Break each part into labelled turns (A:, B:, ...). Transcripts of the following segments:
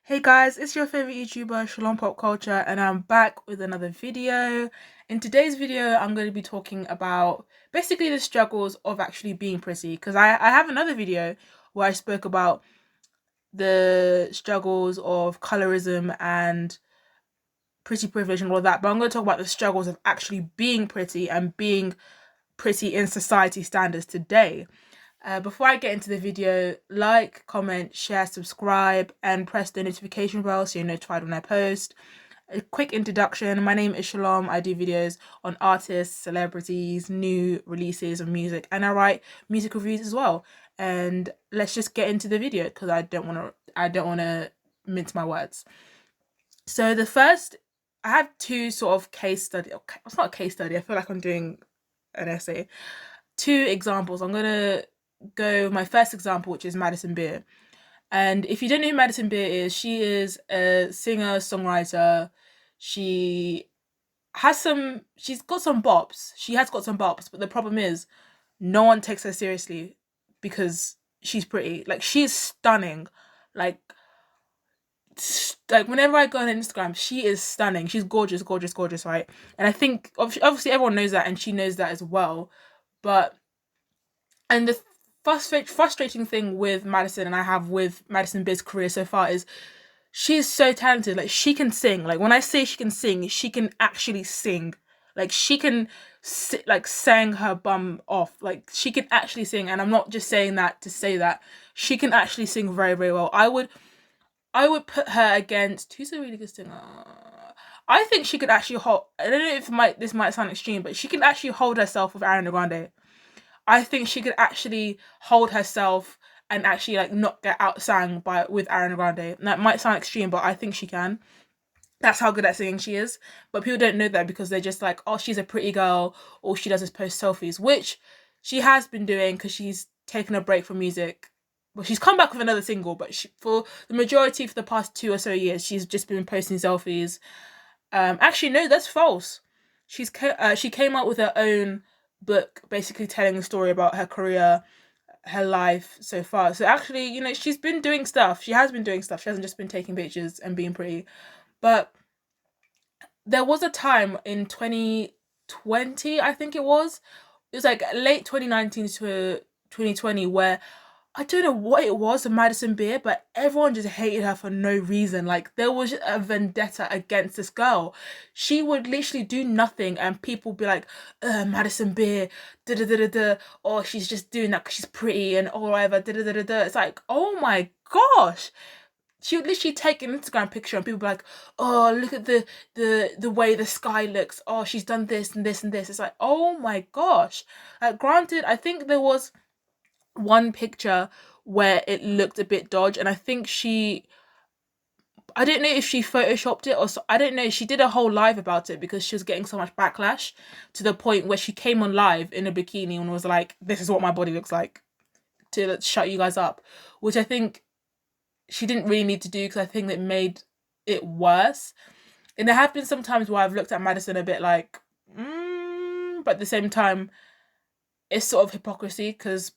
A: Hey guys, it's your favorite YouTuber, Shalom Pop Culture, and I'm back with another video. In today's video, I'm going to be talking about basically the struggles of actually being pretty, because I have another video where I spoke about the struggles of colorism and pretty privilege and all that, but I'm going to talk about the struggles of actually being pretty and being pretty in society standards today. Before I get into the video, like, comment, share, subscribe, and press the notification bell so you're notified when I post. A quick introduction: my name is Shalom. I do videos on artists, celebrities, new releases of music, and I write music reviews as well. And let's just get into the video because I don't want to mince my words. So I have two sort of case study. Okay, it's not a case study. I feel like I'm doing an essay. Two examples. I'm gonna go my first example, which is Madison Beer. And if you don't know who Madison Beer is, she is a singer, songwriter. She she's got some bops. She has got some bops, but the problem is no one takes her seriously because she's pretty. Like, she is stunning. Like, whenever I go on Instagram, she is stunning. She's gorgeous, gorgeous, gorgeous, right? And I think obviously everyone knows that, and she knows that as well. But and the frustrating thing with Madison, and I have with Madison Beer's career so far, is she's so talented. Like, she can sing. Like, when I say she can sing, she can actually sing. Like, she can sang her bum off. Like, she can actually sing, and I'm not just saying that to say that. She can actually sing very, very well. I would put her against, who's a really good singer? I think she could actually hold. I don't know if this might sound extreme, but she can actually hold herself with Ariana Grande. I think she could actually hold herself and actually not get outsang with Ariana Grande. And that might sound extreme, but I think she can. That's how good at singing she is. But people don't know that because they're just like, oh, she's a pretty girl. All she does is post selfies, which she has been doing because she's taken a break from music. Well, she's come back with another single, but for the majority for the past 2 or so years, she's just been posting selfies. Actually, no, that's false. She came out with her own book, basically telling the story about her career, her life so far. So actually, she's been doing stuff. She has been doing stuff. She hasn't just been taking pictures and being pretty. But there was a time in 2020, I think it was. It was like late 2019 to 2020 where I don't know what it was, the Madison Beer, but everyone just hated her for no reason. Like, there was a vendetta against this girl. She would literally do nothing, and people would be like, Madison Beer, da da da da da, or she's just doing that because she's pretty, and or whatever, da da da da da. It's like, oh my gosh. She would literally take an Instagram picture and people would be like, oh, look at the way the sky looks. Oh, she's done this and this and this. It's like, oh my gosh. Granted, I think there was one picture where it looked a bit dodge, and I don't know if she photoshopped it or so, I don't know. She did a whole live about it because she was getting so much backlash to the point where she came on live in a bikini and was like, this is what my body looks like, to shut you guys up, which I think she didn't really need to do because I think it made it worse. And there have been some times where I've looked at Madison a bit like, but at the same time, it's sort of hypocrisy because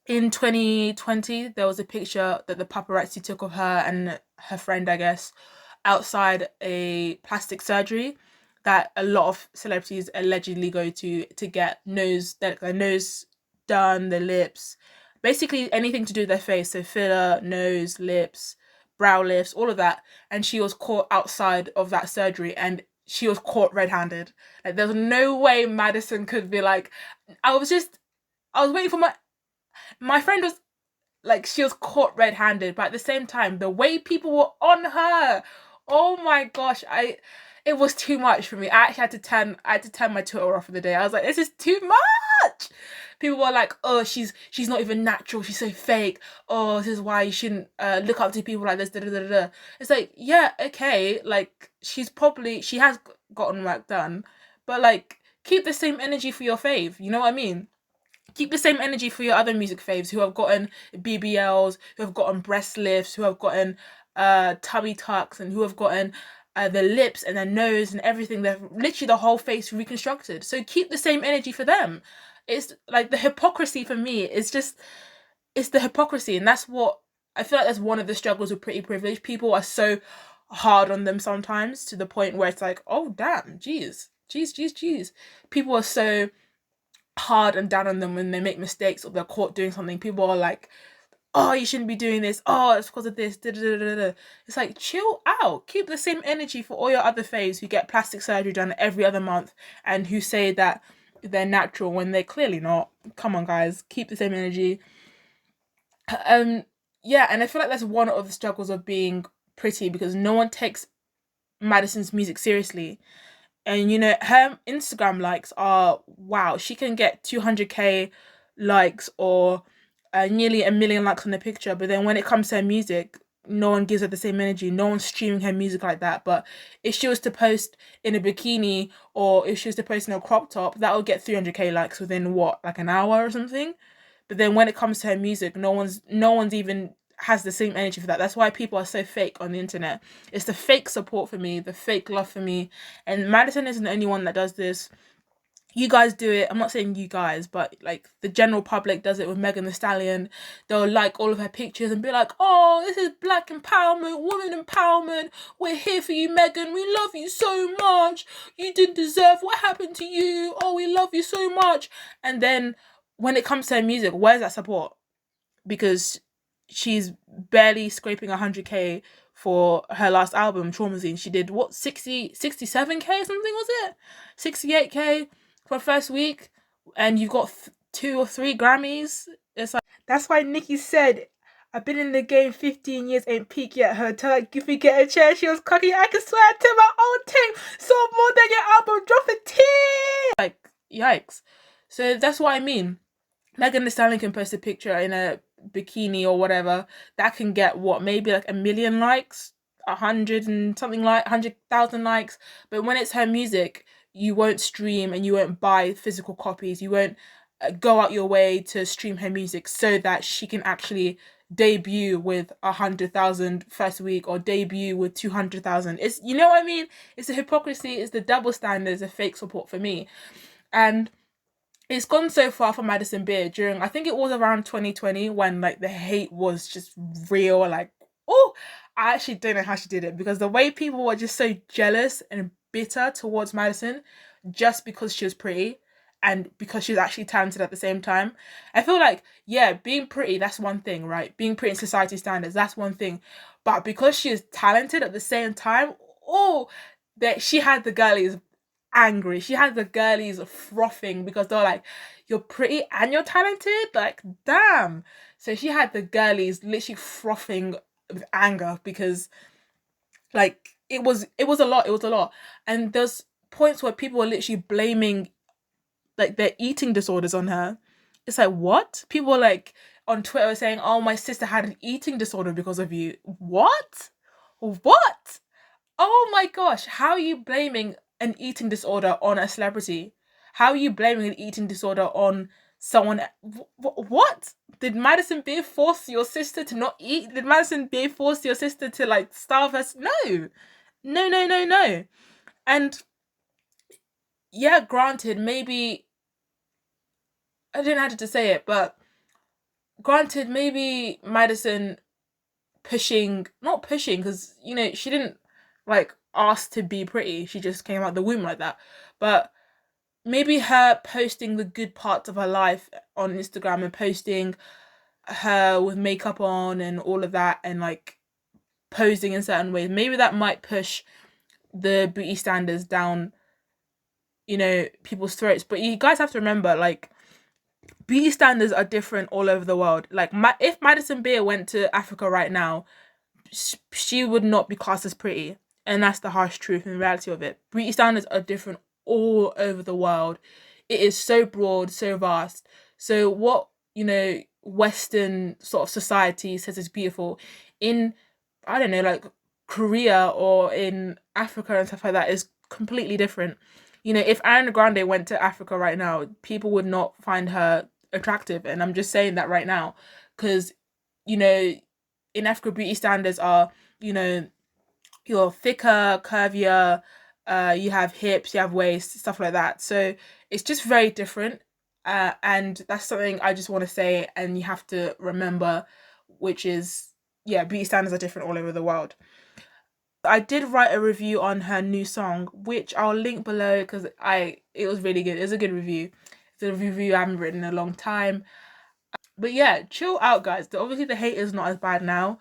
A: in 2020, there was a picture that the paparazzi took of her and her friend, I guess, outside a plastic surgery that a lot of celebrities allegedly go to get their nose done, their lips, basically anything to do with their face. So filler, nose, lips, brow lifts, all of that. And she was caught outside of that surgery, and she was caught red-handed. Like, there's no way Madison could be like, I was waiting for my friend was like, she was caught red-handed, but at the same time, the way people were on her, oh my gosh, it was too much for me. I actually had to turn my Twitter off for the day. I was like, this is too much. People were like, oh, she's not even natural. She's so fake. Oh, this is why you shouldn't look up to people like this. Da, da, da, da. It's like, yeah, okay. Like, she has gotten work done, but like, keep the same energy for your fave. You know what I mean? Keep the same energy for your other music faves who have gotten BBLs, who have gotten breast lifts, who have gotten tummy tucks, and who have gotten their lips and their nose and everything. They're literally the whole face reconstructed. So keep the same energy for them. It's like the hypocrisy for me. It's the hypocrisy, and that's what I feel like that's one of the struggles with pretty privilege. People are so hard on them sometimes, to the point where it's like, oh damn, jeez. People are so hard and down on them when they make mistakes or they're caught doing something. People are like, oh, you shouldn't be doing this. Oh, it's because of this. Da, da, da, da, da. It's like, chill out. Keep the same energy for all your other faves who get plastic surgery done every other month and who say that they're natural when they're clearly not. Come on, guys. Keep the same energy. Um, yeah, and I feel like that's one of the struggles of being pretty, because no one takes Madison's music seriously. And her Instagram likes are, wow, she can get 200k likes or nearly a million likes on the picture, but then when it comes to her music, no one gives her the same energy. No one's streaming her music like that. But if she was to post in a bikini, or if she was to post in a crop top, that would get 300k likes within what, like an hour or something. But then when it comes to her music, no one's even has the same energy for that. That's why people are so fake on the internet. It's the fake support for me, the fake love for me. And Madison isn't the only one that does this. You guys do it. I'm not saying you guys, but like the general public does it with Megan Thee Stallion. They'll like all of her pictures and be like, oh, this is black empowerment, woman empowerment. We're here for you, Megan. We love you so much. You didn't deserve what happened to you. Oh, we love you so much. And then when it comes to her music, where's that support? Because she's barely scraping 100k for her last album, Traumazine. She did what, 67k something, was it? 68k for first week, and you've got 2 or 3 Grammys. It's like, that's why Nicki said, I've been in the game 15 years, ain't peak yet. Her tell like, if we get a chair, she was cocky. I can swear to my own tape, sold more than your album, drop a tear. Like, yikes. So that's what I mean. Megan Thee Stallion can post a picture in a bikini or whatever, that can get what, maybe like a million likes, 100 and something, like 100,000 likes. But when it's her music, you won't stream and you won't buy physical copies. You won't go out your way to stream her music so that she can actually debut with 100,000 first week, or debut with 200,000. It's, you know what I mean? It's a hypocrisy. It's the double standards, a fake support for me. And it's gone so far for Madison Beer during, I think it was around 2020, when like the hate was just real. Like, oh, I actually don't know how she did it, because the way people were just so jealous and bitter towards Madison just because she was pretty and because she's actually talented at the same time. I feel like, yeah, being pretty, that's one thing, right? Being pretty in society standards, that's one thing. But because she is talented at the same time, oh, that she had the girlies angry. She had the girlies frothing because they're like, you're pretty and you're talented? Like, damn. So she had the girlies literally frothing with anger because, like, it was a lot. It was a lot. And there's points where people were literally blaming like their eating disorders on her. It's like, what? People were like on Twitter saying, oh, my sister had an eating disorder because of you. What? What? Oh my gosh, how are you blaming an eating disorder on a celebrity? How are you blaming an eating disorder on someone? What? Did Madison Beer force your sister to not eat? Did Madison Beer force your sister to like starve us? No. No, no, no, no. And yeah, granted, maybe I don't know how to say it, but granted, maybe Madison not pushing, because she didn't like ask to be pretty, she just came out the womb like that. But maybe her posting the good parts of her life on Instagram and posting her with makeup on and all of that, and like posing in certain ways, maybe that might push the beauty standards down people's throats. But you guys have to remember, like, beauty standards are different all over the world. Like, if Madison Beer went to Africa right now, she would not be classed as pretty. And that's the harsh truth and reality of it. Beauty standards are different all over the world. It is so broad, so vast. So what, Western sort of society says is beautiful, in, I don't know, like Korea or in Africa and stuff like that, is completely different. If Ariana Grande went to Africa right now, people would not find her attractive. And I'm just saying that right now. Because, in Africa, beauty standards are, you're thicker, curvier, you have hips, you have waist, stuff like that. So it's just very different. And that's something I just want to say, and you have to remember, which is yeah, beauty standards are different all over the world. I did write a review on her new song, which I'll link below because it was really good. It was a good review. It's a review I haven't written in a long time. But yeah, chill out, guys. Obviously the hate is not as bad now,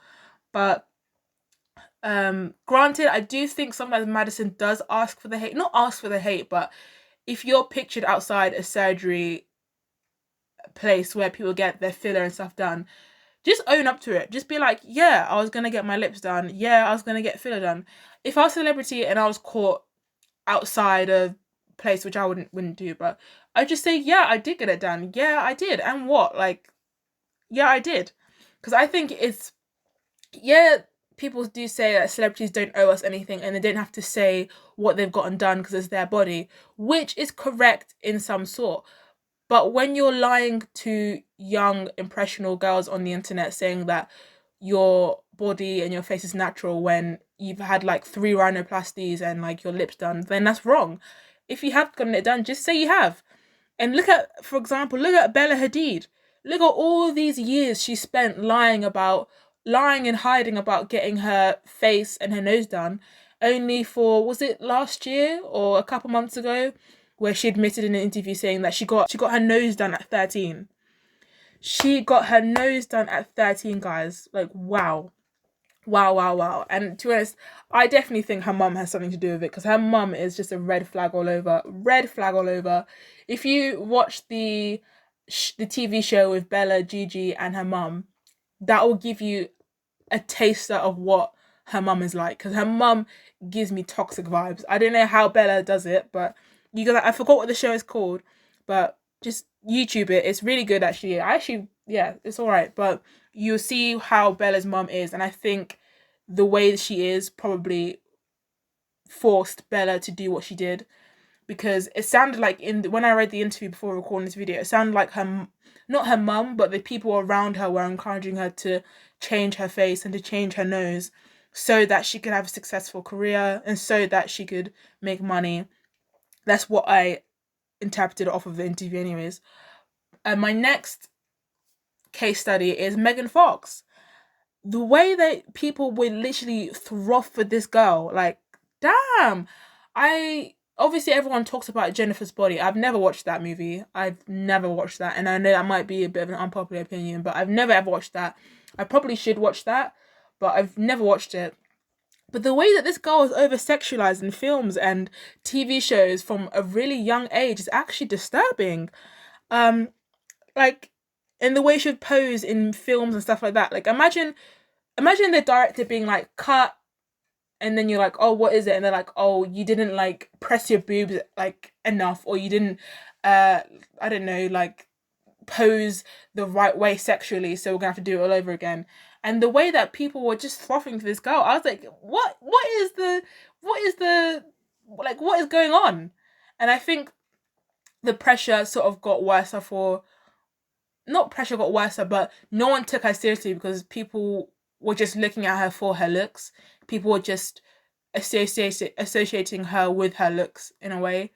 A: but granted, I do think sometimes Madison does ask for the hate. Not ask for the hate, but if you're pictured outside a surgery place where people get their filler and stuff done, just own up to it. Just be like, yeah, I was gonna get my lips done. Yeah, I was gonna get filler done. If I was a celebrity and I was caught outside a place, which I wouldn't do, but I just say, yeah, I did get it done. Yeah, I did. And what? Like, yeah, I did. Because I think it's, yeah, people do say that celebrities don't owe us anything and they don't have to say what they've gotten done because it's their body, which is correct in some sort. But when you're lying to young, impressionable girls on the internet saying that your body and your face is natural when you've had like 3 rhinoplasties and like your lips done, then that's wrong. If you have gotten it done, just say you have. And look at, for example, look at Bella Hadid. Look at all these years she spent lying and hiding about getting her face and her nose done, only for, was it last year or a couple months ago, where she admitted in an interview saying that she got her nose done at 13. She got her nose done at 13, guys. Like, wow. Wow, wow, wow. And to be honest, I definitely think her mum has something to do with it because her mum is just a red flag all over. Red flag all over. If you watch the TV show with Bella, Gigi, and her mum, that will give you a taster of what her mum is like because her mum gives me toxic vibes. I don't know how Bella does it, but you guys, I forgot what the show is called, but just YouTube it. It's really good actually. Yeah, it's all right, but you'll see how Bella's mum is, and I think the way that she is probably forced Bella to do what she did because it sounded like when I read the interview before recording this video, it sounded like not her mum, but the people around her were encouraging her to change her face and to change her nose so that she could have a successful career and so that she could make money. That's what I interpreted off of the interview anyways. And my next case study is Megan Fox. The way that people would literally throw for this girl, like, damn. Obviously everyone talks about Jennifer's Body. I've never watched that movie. I've never watched that, and I know that might be a bit of an unpopular opinion, but I've never ever watched that. I probably should watch that, but I've never watched it. But the way that this girl is over sexualized in films and TV shows from a really young age is actually disturbing. Like, in the way she would pose in films and stuff like that. Like, imagine the director being like, cut, and then you're like, oh, what is it? And they're like, oh, you didn't like press your boobs like enough, or you didn't I don't know, like pose the right way sexually, so we're gonna have to do it all over again. And the way that people were just frothing for this girl, I was like, what is the like, what is going on? And I think the pressure sort of got worse for, not pressure got worse, but no one took her seriously because people were just looking at her for her looks. People were just associating her with her looks in a way.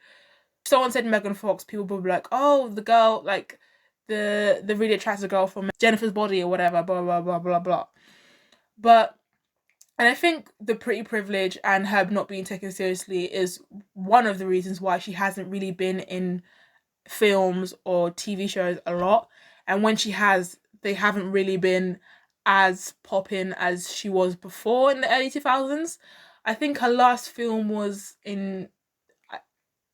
A: If someone said Megan Fox, people would be like, oh, the girl, like the really attractive girl from Jennifer's Body or whatever, blah blah blah blah blah. But, and I think the pretty privilege and her not being taken seriously is one of the reasons why she hasn't really been in films or TV shows a lot. And when she has, they haven't really been as popping as she was before in the early 2000s. I think her last film was in,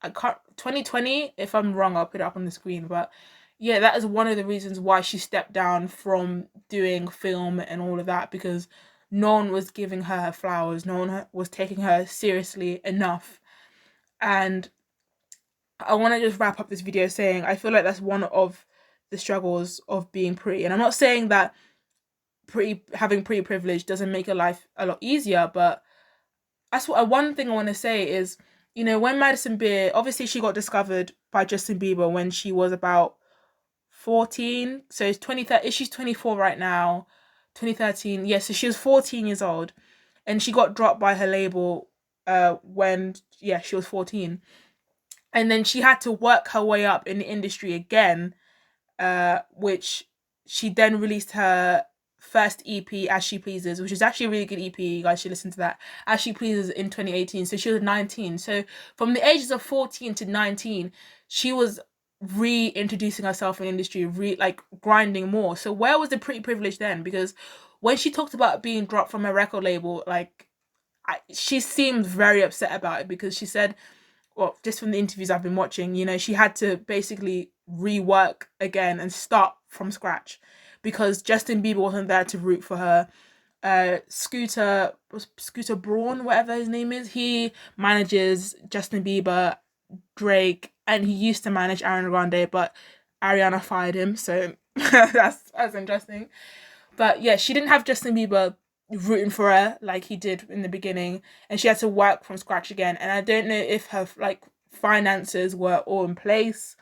A: I can't, 2020. If I'm wrong, I'll put it up on the screen. But yeah, that is one of the reasons why she stepped down from doing film and all of that, because no one was giving her flowers. No one was taking her seriously enough. And I want to just wrap up this video saying I feel like that's one of the struggles of being pretty. And I'm not saying that having pretty privilege doesn't make your life a lot easier, but that's what one thing I want to say is, you know, when Madison Beer, obviously she got discovered by Justin Bieber when she was about 14. So it's 2013. She's 24 right now. 2013. Yeah, so she was 14 years old, and she got dropped by her label when she was 14. And then she had to work her way up in the industry again, which she then released her first EP, As She Pleases, which is actually a really good EP. You guys should listen to that. As She Pleases in 2018. So she was 19. So from the ages of 14 to 19, she was reintroducing herself in the industry, like grinding more. So where was the pretty privilege then? Because when she talked about being dropped from a record label, like she seemed very upset about it, because she said, well, just from the interviews I've been watching, you know, she had to basically rework again and start from scratch because Justin Bieber wasn't there to root for her. Scooter Braun, whatever his name is, he manages Justin Bieber, Drake, and he used to manage Ariana Grande, but Ariana fired him, so that's interesting. But yeah, she didn't have Justin Bieber rooting for her like he did in the beginning, and she had to work from scratch again. And I don't know if her like finances were all in place,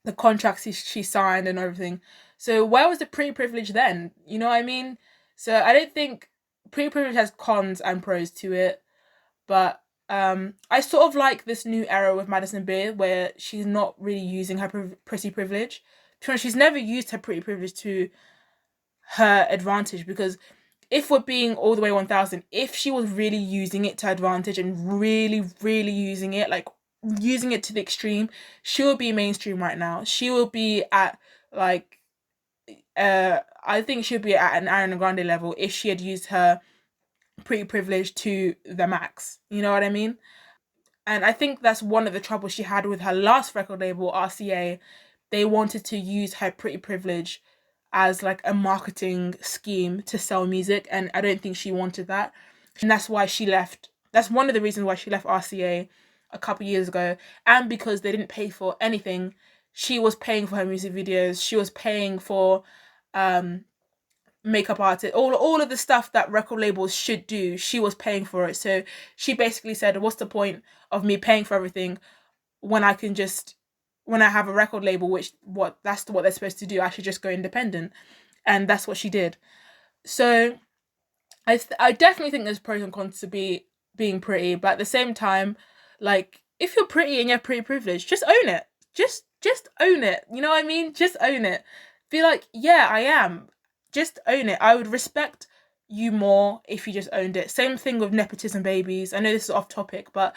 A: the contracts she signed and everything. So where was the pre-privilege then? You know what I mean? So I don't think pre-privilege has cons and pros to it, but I sort of like this new era with Madison Beer where she's not really using her pretty privilege. She's never used her pretty privilege to her advantage, because if we're being all the way 1000, if she was really using it to her advantage and really, really using it, like using it to the extreme, she will be mainstream right now. She will be at like, I think she'll be at an Ariana Grande level if she had used her pretty privilege to the max. You know what I mean? And I think that's one of the troubles she had with her last record label, RCA. They wanted to use her pretty privilege as like a marketing scheme to sell music, and I don't think she wanted that. And that's why she left. That's one of the reasons why she left RCA a couple years ago. And because they didn't pay for anything, she was paying for her music videos, she was paying for makeup artist, all of the stuff that record labels should do, she was paying for it. So she basically said, what's the point of me paying for everything when I can just, when I have a record label, which that's what they're supposed to do, I should just go independent. And that's what she did. So I definitely think there's pros and cons to being pretty, but at the same time, like if you're pretty and you're pretty privileged, just own it. Just own it. You know what I mean? Just own it. Be like, yeah, I am. Just own it. I would respect you more if you just owned it. Same thing with nepotism babies. I know this is off topic, but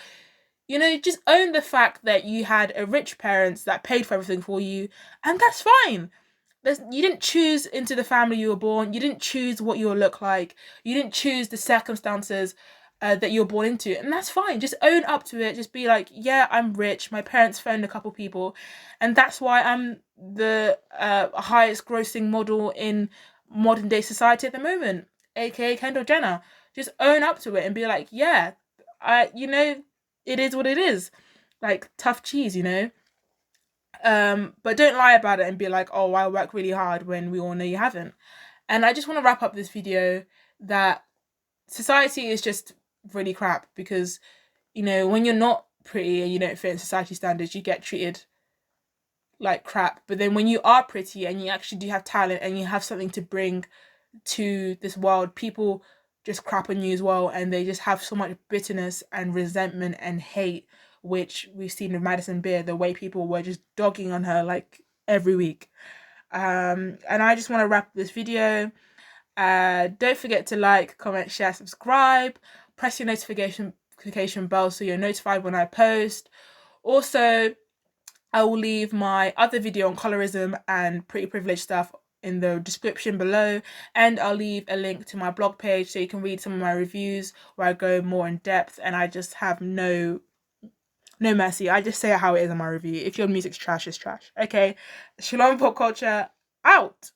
A: you know, just own the fact that you had a rich parents that paid for everything for you, and that's fine. You didn't choose into the family you were born. You didn't choose what you'll look like. You didn't choose the circumstances that you're born into, and that's fine. Just own up to it. Just be like, yeah, I'm rich. My parents phoned a couple people, and that's why I'm the highest grossing model in modern day society at the moment, aka Kendall Jenner. Just own up to it and be like, yeah, it is what it is. Like tough cheese, you know. But don't lie about it and be like, oh, I work really hard when we all know you haven't. And I just want to wrap up this video that society is just really crap, because, you know, when you're not pretty and you don't fit in society standards, you get treated like crap. But then when you are pretty and you actually do have talent and you have something to bring to this world, people just crap on you as well, and they just have so much bitterness and resentment and hate, which we've seen with Madison Beer, the way people were just dogging on her like every week. And I just want to wrap this video. Don't forget to like, comment, share, subscribe, press your notification bell so you're notified when I post. Also, I will leave my other video on colourism and pretty privileged stuff in the description below, and I'll leave a link to my blog page so you can read some of my reviews where I go more in depth, and I just have no mercy. I just say it how it is in my review. If your music's trash, it's trash. Okay, Shalom Pop Culture out.